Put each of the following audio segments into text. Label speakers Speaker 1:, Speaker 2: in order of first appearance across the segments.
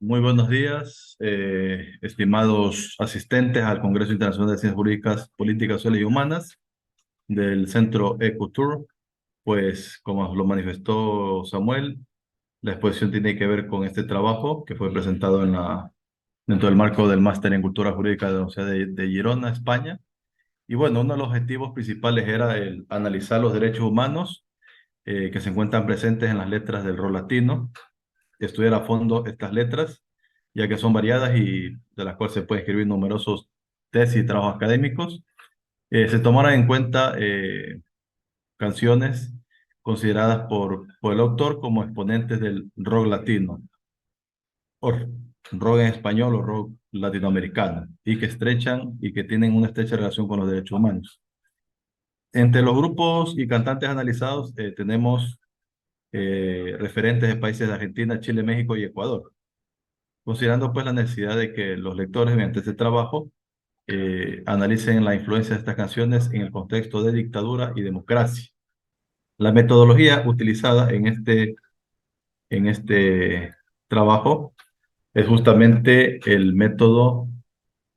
Speaker 1: Muy buenos días, estimados asistentes al Congreso Internacional de Ciencias Jurídicas, Políticas, Sociales y Humanas del Centro EcoTour. Pues como lo manifestó Samuel, la exposición tiene que ver con este trabajo que fue presentado dentro del marco del Máster en Cultura Jurídica de la Universidad de Girona, España. Y bueno, uno de los objetivos principales era el analizar los derechos humanos que se encuentran presentes en las letras del rol latino, estudiar a fondo estas letras, ya que son variadas y de las cuales se pueden escribir numerosos tesis y trabajos académicos. Se tomaron en cuenta canciones consideradas por el autor como exponentes del rock latino, o rock en español o rock latinoamericano, y que estrechan y que tienen una estrecha relación con los derechos humanos. Entre los grupos y cantantes analizados tenemos referentes de países de Argentina, Chile, México y Ecuador, considerando pues la necesidad de que los lectores mediante este trabajo analicen la influencia de estas canciones en el contexto de dictadura y democracia. La metodología utilizada en este trabajo es justamente el método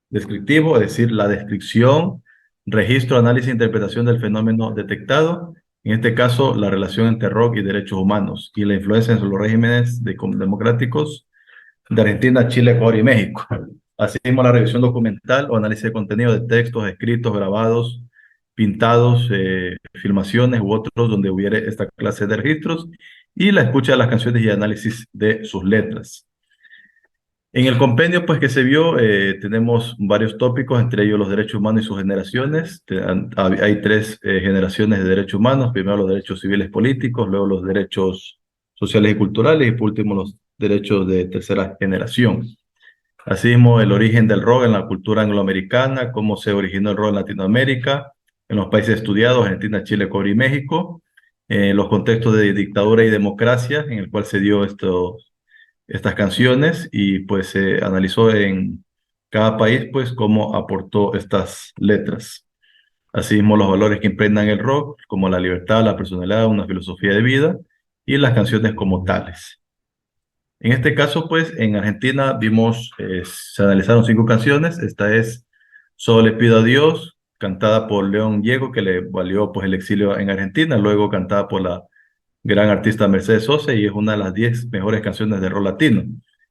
Speaker 1: descriptivo, es decir, la descripción, registro, análisis e interpretación del fenómeno detectado, en este caso la relación entre rock y derechos humanos y la influencia en los regímenes democráticos de Argentina, Chile, Ecuador y México. Asimismo, la revisión documental o análisis de contenido de textos, escritos, grabados, pintados, filmaciones u otros donde hubiera esta clase de registros, y la escucha de las canciones y análisis de sus letras. En el compendio pues, que se vio, tenemos varios tópicos, entre ellos los derechos humanos y sus generaciones. Hay tres generaciones de derechos humanos: primero los derechos civiles políticos, luego los derechos sociales y culturales, y por último los derechos de tercera generación. Asimismo, el origen del rock en la cultura angloamericana, cómo se originó el rock en Latinoamérica, en los países estudiados, Argentina, Chile, Ecuador y México, los contextos de dictadura y democracia en el cual se dio estas canciones, y pues se analizó en cada país pues cómo aportó estas letras. Asimismo, los valores que impregnan el rock, como la libertad, la personalidad, una filosofía de vida, y las canciones como tales. En este caso, pues, en Argentina vimos, se analizaron 5 canciones. Esta es Solo le pido a Dios, cantada por León Gieco, que le valió pues el exilio en Argentina, luego cantada por la gran artista Mercedes Sosa, y es una de las 10 mejores canciones de rock latino.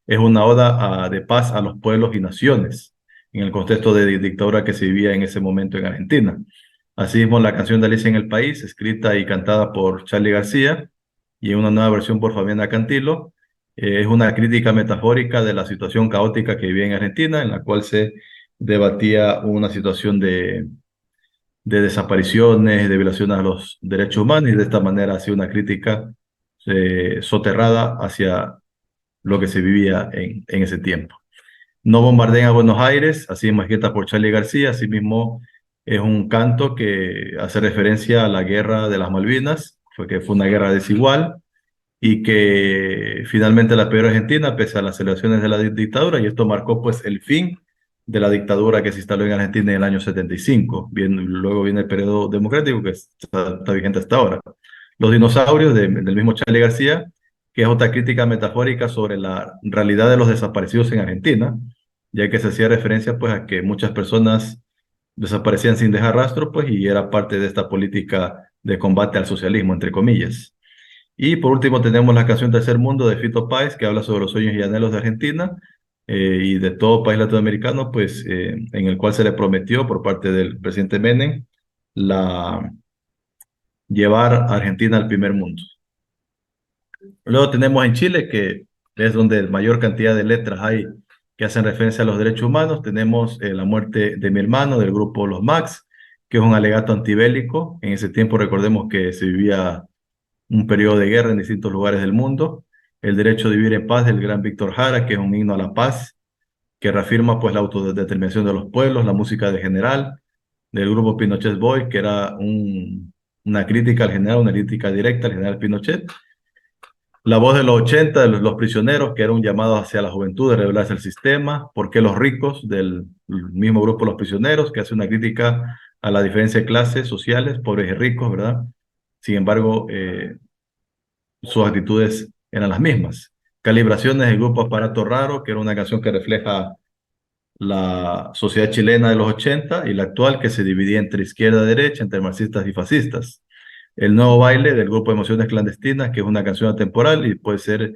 Speaker 1: Es una oda de paz a los pueblos y naciones, en el contexto de dictadura que se vivía en ese momento en Argentina. Asimismo, la canción de Alicia en el País, escrita y cantada por Charly García, y en una nueva versión por Fabiana Cantilo, es una crítica metafórica de la situación caótica que vivía en Argentina, en la cual se debatía una situación de desapariciones, de violaciones a los derechos humanos, y de esta manera hacía una crítica soterrada hacia lo que se vivía en ese tiempo. No bombardeen a Buenos Aires, así escrita por Charly García. Asimismo, es un canto que hace referencia a la guerra de las Malvinas, que fue una guerra desigual, y que finalmente la perdió Argentina pese a las celebraciones de la dictadura, y esto marcó pues el fin de la dictadura que se instaló en Argentina en el año 75. Bien, luego viene el periodo democrático que está vigente hasta ahora. Los dinosaurios del mismo Charly García, que es otra crítica metafórica sobre la realidad de los desaparecidos en Argentina, ya que se hacía referencia pues a que muchas personas desaparecían sin dejar rastro, pues, y era parte de esta política de combate al socialismo, entre comillas. Y por último tenemos la canción Tercer Mundo de Fito Páez, que habla sobre los sueños y anhelos de Argentina y de todo país latinoamericano, pues en el cual se le prometió por parte del presidente Menem la, llevar a Argentina al primer mundo. Luego tenemos en Chile, que es donde mayor cantidad de letras hay que hacen referencia a los derechos humanos. Tenemos La muerte de mi hermano del grupo Los Max, que es un alegato antibélico. En ese tiempo recordemos que se vivía un periodo de guerra en distintos lugares del mundo. El derecho de vivir en paz del gran Víctor Jara, que es un himno a la paz, que reafirma pues la autodeterminación de los pueblos. La música de General, del grupo Pinochet Boys, que era una crítica al general, una crítica directa al general Pinochet. La voz de los 80 de los prisioneros, que era un llamado hacia la juventud de rebelarse al sistema. ¿Por qué los ricos? Del mismo grupo Los Prisioneros, que hace una crítica a la diferencia de clases sociales, pobres y ricos, ¿verdad? Sin embargo, sus actitudes eran las mismas. Calibraciones del grupo Aparato Raro, que era una canción que refleja la sociedad chilena de los 80 y la actual, que se dividía entre izquierda y derecha, entre marxistas y fascistas. El nuevo baile del grupo Emociones Clandestinas, que es una canción atemporal y puede ser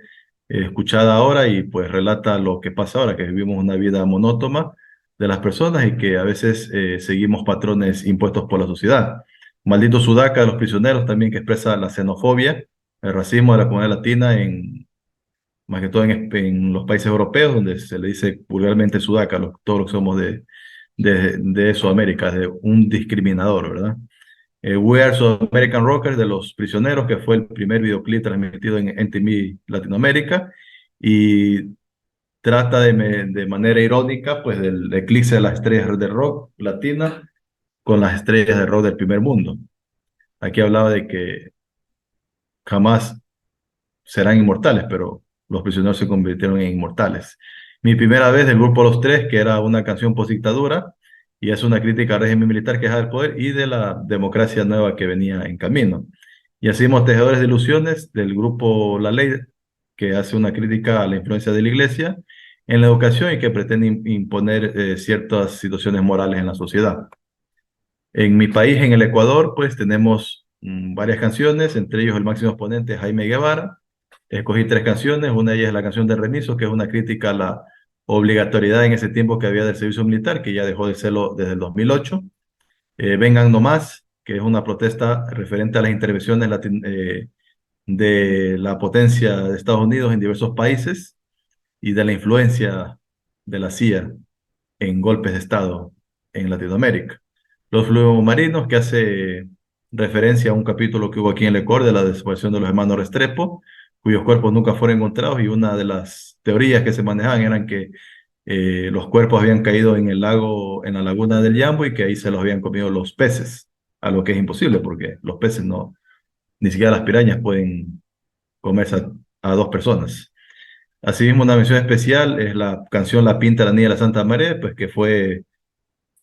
Speaker 1: escuchada ahora y pues relata lo que pasa ahora, que vivimos una vida monótona de las personas y que a veces seguimos patrones impuestos por la sociedad. Maldito Sudaca de los prisioneros también, que expresa la xenofobia, el racismo de la comunidad latina más que todo en los países europeos, donde se le dice vulgarmente sudaca, todos los que somos de Sudamérica, de un discriminador, ¿verdad? We Are South American Rockers de los Prisioneros, que fue el primer videoclip transmitido en MTV Latinoamérica, y trata de manera irónica, pues, del eclipse de las estrellas de rock latina con las estrellas de rock del primer mundo. Aquí hablaba de que jamás serán inmortales, pero los prisioneros se convirtieron en inmortales. Mi primera vez del grupo Los Tres, que era una canción post-dictadura, y es una crítica al régimen militar que deja el poder y de la democracia nueva que venía en camino. Y así Tejedores de Ilusiones del grupo La Ley, que hace una crítica a la influencia de la iglesia en la educación y que pretende imponer ciertas situaciones morales en la sociedad. En mi país, en el Ecuador, pues tenemos varias canciones, entre ellos el máximo exponente Jaime Guevara. Escogí tres canciones, una de ellas es la canción de Remiso, que es una crítica a la obligatoriedad en ese tiempo que había del servicio militar, que ya dejó de serlo desde el 2008. Vengan Nomás, que es una protesta referente a las intervenciones de la potencia de Estados Unidos en diversos países y de la influencia de la CIA en golpes de Estado en Latinoamérica. Los Marinos, que hace referencia a un capítulo que hubo aquí en el Ecuador de la desaparición de los hermanos Restrepo, cuyos cuerpos nunca fueron encontrados, y una de las teorías que se manejaban eran que los cuerpos habían caído en el lago, en la laguna del Yambo, y que ahí se los habían comido los peces, a lo que es imposible porque los peces no, ni siquiera las pirañas pueden comerse a dos personas. Asimismo, una mención especial es la canción La Pinta la Niña de la Santa María, pues que fue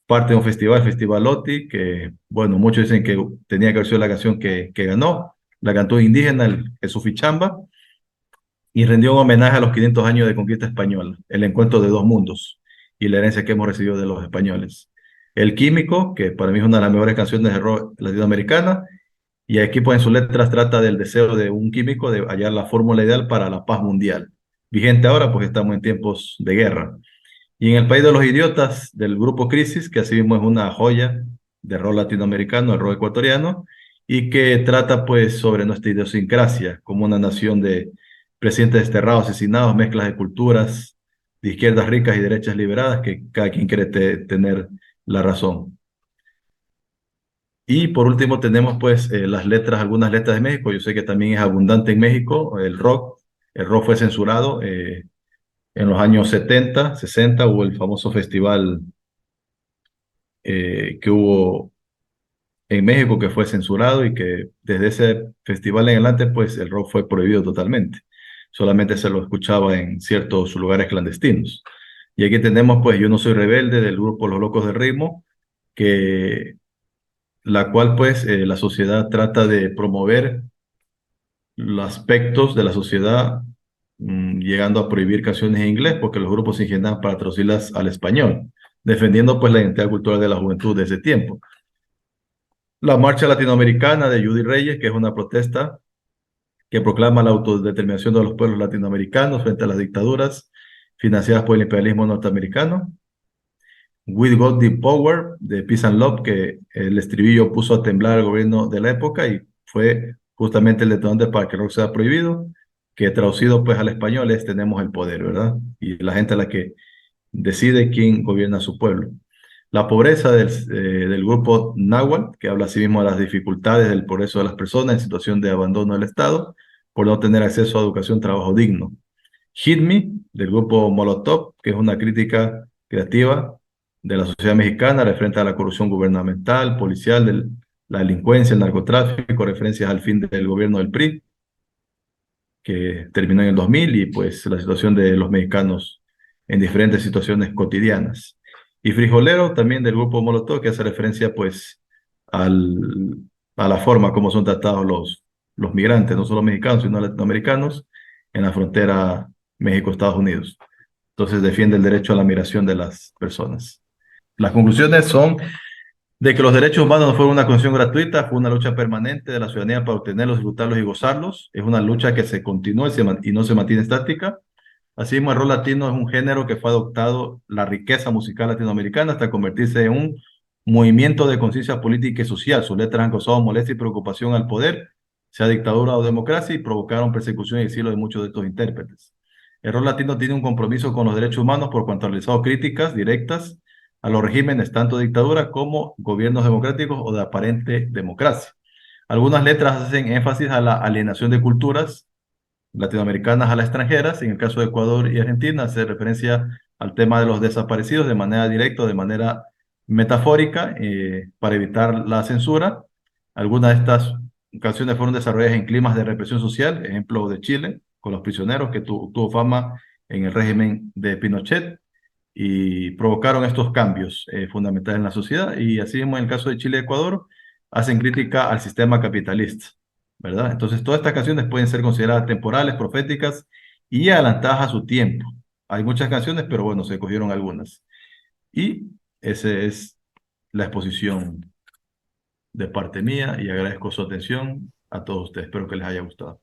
Speaker 1: parte de un festival, Festival Loti, que, bueno, muchos dicen que tenía que haber sido la canción que ganó. La cantó indígena, Jesús Fichamba, y rindió un homenaje a los 500 años de conquista española, el encuentro de dos mundos y la herencia que hemos recibido de los españoles. El Químico, que para mí es una de las mejores canciones de rock latinoamericana, y aquí pues en sus letras trata del deseo de un químico de hallar la fórmula ideal para la paz mundial. Vigente ahora, pues estamos en tiempos de guerra. Y en el País de los Idiotas, del grupo Crisis, que así mismo es una joya de rock latinoamericano, el rock ecuatoriano, y que trata pues sobre nuestra idiosincrasia como una nación de presidentes desterrados, asesinados, mezclas de culturas, de izquierdas ricas y derechas liberadas, que cada quien quiere tener la razón. Y por último tenemos pues las letras, algunas letras de México. Yo sé que también es abundante en México el rock. El rock fue censurado en los años 70, 60, hubo el famoso festival que hubo en México que fue censurado y que desde ese festival en adelante pues el rock fue prohibido totalmente. Solamente se lo escuchaba en ciertos lugares clandestinos. Y aquí tenemos pues Yo no soy rebelde del grupo Los Locos del Ritmo, que la cual pues la sociedad trata de promover los aspectos de la sociedad, llegando a prohibir canciones en inglés porque los grupos se ingenian para traducirlas al español, defendiendo pues la identidad cultural de la juventud de ese tiempo. La marcha latinoamericana de Judy Reyes, que es una protesta que proclama la autodeterminación de los pueblos latinoamericanos frente a las dictaduras financiadas por el imperialismo norteamericano. We Got the Power de Peace and Love, que el estribillo puso a temblar al gobierno de la época y fue justamente el detonante para que el rock sea prohibido, que traducido pues al español es Tenemos el poder, ¿verdad? Y la gente es la que decide quién gobierna su pueblo. La pobreza del grupo Nahuatl, que habla asimismo de las dificultades del progreso de las personas en situación de abandono del Estado por no tener acceso a educación, trabajo digno. Hit Me, del grupo Molotov, que es una crítica creativa de la sociedad mexicana referente a la corrupción gubernamental, policial, la delincuencia, el narcotráfico, referencias al fin del gobierno del PRI, que terminó en el 2000, y pues la situación de los mexicanos en diferentes situaciones cotidianas. Y Frijolero, también del grupo Molotov, que hace referencia pues al, a la forma como son tratados los migrantes, no solo mexicanos, sino latinoamericanos, en la frontera México, Estados Unidos. Entonces defiende el derecho a la migración de las personas. Las conclusiones son de que los derechos humanos no fueron una concesión gratuita, fue una lucha permanente de la ciudadanía para obtenerlos, disfrutarlos y gozarlos. Es una lucha que se continúa y no se mantiene estática. Asimismo, el rol latino es un género que fue adoptado la riqueza musical latinoamericana hasta convertirse en un movimiento de conciencia política y social. Sus letras han causado molestia y preocupación al poder, sea dictadura o democracia, y provocaron persecución y exilio de muchos de estos intérpretes. El rol latino tiene un compromiso con los derechos humanos por cuanto ha realizado críticas directas a los regímenes, tanto de dictadura como gobiernos democráticos o de aparente democracia. Algunas letras hacen énfasis a la alienación de culturas latinoamericanas a las extranjeras. En el caso de Ecuador y Argentina, hace referencia al tema de los desaparecidos de manera directa o de manera metafórica para evitar la censura. Algunas de estas canciones fueron desarrolladas en climas de represión social, ejemplo de Chile, con los prisioneros, que tuvo fama en el régimen de Pinochet y provocaron estos cambios fundamentales en la sociedad. Y así mismo en el caso de Chile y Ecuador, hacen crítica al sistema capitalista, ¿verdad? Entonces, todas estas canciones pueden ser consideradas temporales, proféticas y adelantadas a su tiempo. Hay muchas canciones, pero bueno, se cogieron algunas. Y esa es la exposición de parte mía y agradezco su atención a todos ustedes. Espero que les haya gustado.